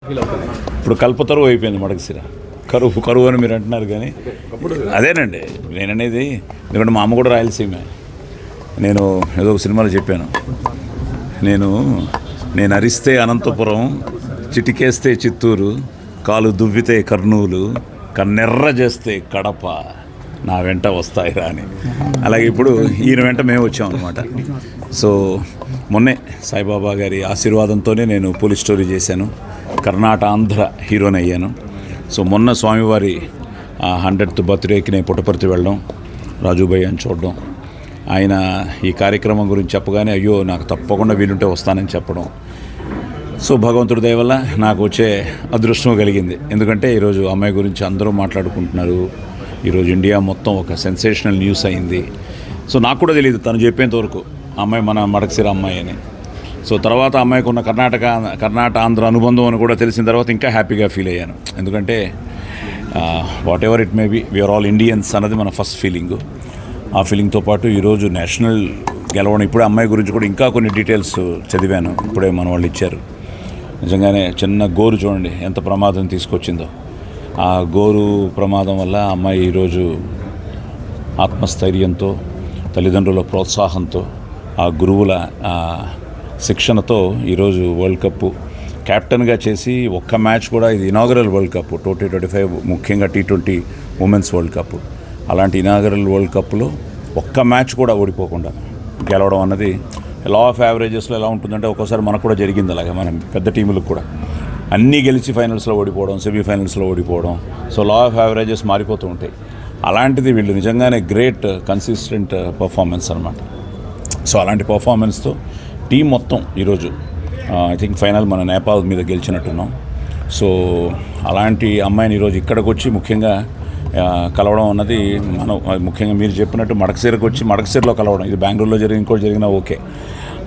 ఇప్పుడు కల్పతరువు అయిపోయింది మడకసిర. కరువు అని మీరు అంటున్నారు కానీ అదేనండి నేను అనేది. ఎందుకంటే మా అమ్మ కూడా రాయలసీమే. నేను ఏదో ఒక సినిమాలో చెప్పాను, నేను అరిస్తే అనంతపురం, చిటికేస్తే చిత్తూరు, కాలు దువ్వితే కర్నూలు, కన్నెర్ర చేస్తే కడప, నా వెంట వస్తాయిరా అని. అలాగే ఇప్పుడు ఈయన వెంట మేము వచ్చాం అనమాట. సో మొన్నే సాయిబాబా గారి ఆశీర్వాదంతోనే నేను పోలీస్ స్టోరీ చేశాను, కర్ణాటక ఆంధ్ర హీరోని అయ్యాను. సో మొన్న స్వామివారి 100th బర్త్డేకి నేను పుట్టపర్తి వెళ్ళడం, రాజుభాయ్ అని చూడడం, ఆయన ఈ కార్యక్రమం గురించి చెప్పగానే అయ్యో నాకు తప్పకుండా వీలుంటే వస్తానని చెప్పడం. సో భగవంతుడి దయ వల్ల నాకు వచ్చే అదృష్టం కలిగింది. ఎందుకంటే ఈరోజు అమ్మాయి గురించి అందరూ మాట్లాడుకుంటున్నారు. ఈరోజు ఇండియా మొత్తం ఒక సెన్సేషనల్ న్యూస్ అయింది. సో నాకు కూడా తెలియదు తను చెప్పేంత వరకు అమ్మాయి మన మడకసిర అమ్మాయి అని. సో తర్వాత అమ్మాయికి ఉన్న కర్ణాటక ఆంధ్ర అనుబంధం అని కూడా తెలిసిన తర్వాత ఇంకా హ్యాపీగా ఫీల్ అయ్యాను. ఎందుకంటే whatever it may be we're all Indians అన్నది మన ఫస్ట్ ఫీలింగు. ఆ ఫీలింగ్తో పాటు ఈరోజు నేషనల్ గెలవడం. ఇప్పుడే అమ్మాయి గురించి కూడా ఇంకా కొన్ని డీటెయిల్స్ చదివాను, ఇప్పుడే మన వాళ్ళు ఇచ్చారు. నిజంగానే చిన్న గోరు చూడండి ఎంత ప్రమాదం తీసుకొచ్చిందో. ఆ గోరు ప్రమాదం వల్ల అమ్మాయి ఈరోజు ఆత్మస్థైర్యంతో, తల్లిదండ్రుల ప్రోత్సాహంతో, ఆ గురువుల శిక్షణతో ఈరోజు వరల్డ్ కప్ కెప్టెన్గా చేసి ఒక్క మ్యాచ్ కూడా, ఇది ఇనాగరల్ వరల్డ్ కప్ 2025, ముఖ్యంగా T20 ఉమెన్స్ వరల్డ్ కప్. అలాంటి ఇనాగరల్ వరల్డ్ కప్లో ఒక్క మ్యాచ్ కూడా ఓడిపోకుండా గెలవడం అన్నది లా ఆఫ్ యావరేజెస్లో ఎలా ఉంటుందంటే ఒక్కోసారి మనకు కూడా జరిగింది అలాగే. మనం పెద్ద టీములకు కూడా అన్నీ గెలిచి ఫైనల్స్లో ఓడిపోవడం, సెమీఫైనల్స్లో ఓడిపోవడం. సో లా ఆఫ్ యావరేజెస్ మారిపోతూ ఉంటాయి. అలాంటిది వీళ్ళు నిజంగానే గ్రేట్ కన్సిస్టెంట్ పర్ఫార్మెన్స్ అనమాట. సో అలాంటి పర్ఫార్మెన్స్తో టీం మొత్తం ఈరోజు ఐ థింక్ ఫైనల్ మన నేపాల్ మీద గెలిచినట్టున్నాం. సో అలాంటి అమ్మాయిని ఈరోజు ఇక్కడికి వచ్చి ముఖ్యంగా కలవడం అన్నది మనం ముఖ్యంగా మీరు చెప్పినట్టు మడకసిరకు వచ్చి మడకసిరలో కలవడం, ఇది బెంగళూరులో జరిగిన ఇంకోటి జరిగినా ఓకే.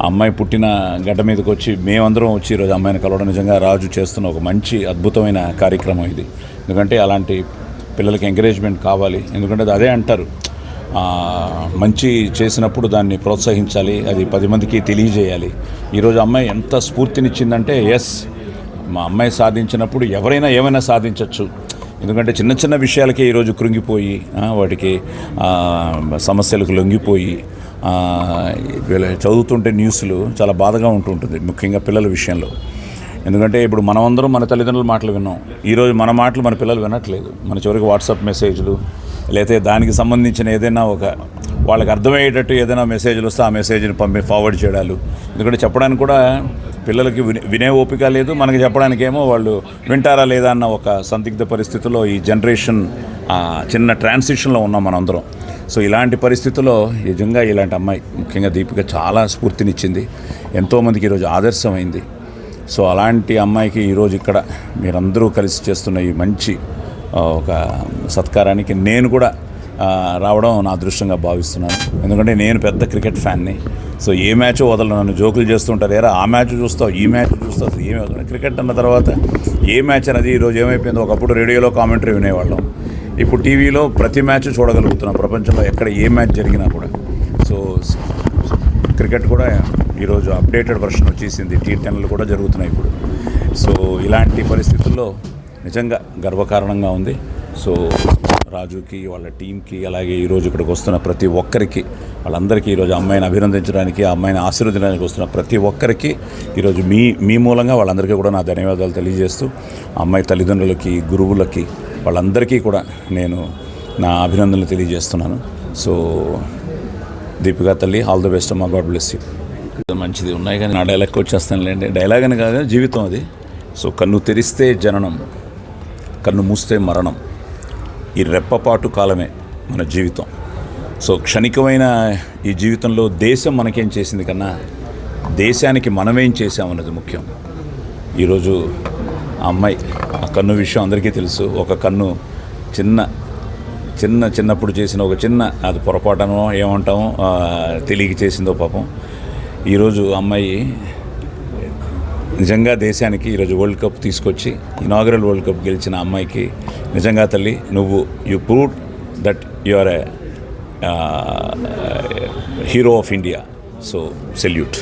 అమ్మాయి పుట్టిన గడ్డ మీదకి వచ్చి మేమందరం వచ్చి ఈరోజు అమ్మాయిని కలవడం నిజంగా రాజు చేస్తున్న ఒక మంచి అద్భుతమైన కార్యక్రమం ఇది. ఎందుకంటే అలాంటి పిల్లలకి ఎంకరేజ్మెంట్ కావాలి. ఎందుకంటే అదే అంటారు, మంచి చేసినప్పుడు దాన్ని ప్రోత్సహించాలి, అది 10 మందికి తెలియజేయాలి. ఈరోజు అమ్మాయి ఎంత స్ఫూర్తినిచ్చిందంటే ఎస్, మా అమ్మాయి సాధించినప్పుడు ఎవరైనా ఏమైనా సాధించవచ్చు. ఎందుకంటే చిన్న చిన్న విషయాలకే ఈరోజు కృంగిపోయి వాటికి సమస్యలకు లొంగిపోయి చదువుతుంటే న్యూస్లు చాలా బాధగా ఉంటుంటుంది, ముఖ్యంగా పిల్లల విషయంలో. ఎందుకంటే ఇప్పుడు మనమందరం మన తల్లిదండ్రుల మాటలు విన్నాం, ఈరోజు మన మాటలు మన పిల్లలు వినట్లేదు. మన చివరికి వాట్సాప్ మెసేజ్లు లేకపోతే దానికి సంబంధించిన ఏదైనా ఒక వాళ్ళకి అర్థమయ్యేటట్టు ఏదైనా మెసేజ్లు వస్తే ఆ మెసేజ్ని ఫార్వర్డ్ చేయడాలు. ఎందుకంటే చెప్పడానికి కూడా పిల్లలకి వినే ఓపిక లేదు, మనకి చెప్పడానికేమో వాళ్ళు వింటారా లేదా అన్న ఒక సందిగ్ధ పరిస్థితుల్లో ఈ జనరేషన్ చిన్న ట్రాన్సిషన్లో ఉన్నాం మనందరం. సో ఇలాంటి పరిస్థితుల్లో నిజంగా ఇలాంటి అమ్మాయి ముఖ్యంగా దీపిక చాలా స్ఫూర్తినిచ్చింది, ఎంతోమందికి ఈరోజు ఆదర్శమైంది. సో అలాంటి అమ్మాయికి ఈరోజు ఇక్కడ మీరందరూ కలిసి చేస్తున్న ఈ మంచి ఒక సత్కారానికి నేను కూడా రావడం నా అదృష్టంగా భావిస్తున్నాను. ఎందుకంటే నేను పెద్ద క్రికెట్ ఫ్యాన్ని. సో ఏ మ్యాచ్ వదలను, నన్ను జోకులు చేస్తుంటారు, ఏరా ఆ మ్యాచ్ చూస్తావు ఈ మ్యాచ్ చూస్తావు, ఏమి వదలను. క్రికెట్ అన్న తర్వాత ఏ మ్యాచ్ అనేది ఈరోజు ఏమైపోయిందో, ఒకప్పుడు రేడియోలో కామెంటరీ వినేవాళ్ళం, ఇప్పుడు టీవీలో ప్రతి మ్యాచ్ చూడగలుగుతున్నాం, ప్రపంచంలో ఎక్కడ ఏ మ్యాచ్ జరిగినా కూడా. సో క్రికెట్ కూడా ఈరోజు అప్డేటెడ్ వర్షన్ వచ్చేసింది, T10లు కూడా జరుగుతున్నాయి ఇప్పుడు. సో ఇలాంటి పరిస్థితుల్లో నిజంగా గర్వకారణంగా ఉంది. సో రాజుకి, వాళ్ళ టీంకి, అలాగే ఈరోజు ఇక్కడికి వస్తున్న ప్రతి ఒక్కరికి, వాళ్ళందరికీ ఈరోజు అమ్మాయిని అభినందించడానికి, ఆ అమ్మాయిని ఆశీర్వదించడానికి వస్తున్న ప్రతి ఒక్కరికి ఈరోజు మీ మూలంగా వాళ్ళందరికీ కూడా నా ధన్యవాదాలు తెలియజేస్తూ, అమ్మాయి తల్లిదండ్రులకి, గురువులకి, వాళ్ళందరికీ కూడా నేను నా అభినందనలు తెలియజేస్తున్నాను. సో దీపికా తల్లి, ఆల్ ది బెస్ట్ అమ్మా, గాడ్ బ్లెస్ యూ. మంచిది ఉన్నాయి కానీ నా డైలాగ్కి వచ్చేస్తానులేండి. డైలాగ్ అని కాదు, జీవితం అది. సో కన్ను తెరిస్తే జననం, కన్ను మూస్తే మరణం, ఈ రెప్పపాటు కాలమే మన జీవితం. సో క్షణికమైన ఈ జీవితంలో దేశం మనకేం చేసింది కన్నా దేశానికి మనమేం చేసామన్నది ముఖ్యం. ఈరోజు ఆ అమ్మాయి ఆ కన్ను విషయం అందరికీ తెలుసు. ఒక కన్ను చిన్నప్పుడు చేసిన ఒక చిన్న, అది పొరపాటునో ఏమంటామో తెలియక చేసిందో పాపం. ఈరోజు అమ్మాయి నిజంగా దేశానికి ఈరోజు వరల్డ్ కప్ తీసుకొచ్చి ఇనాగరల్ వరల్డ్ కప్ గెలిచిన అమ్మాయికి నిజంగా తల్లి, you proved that you are a hero of India. So salute.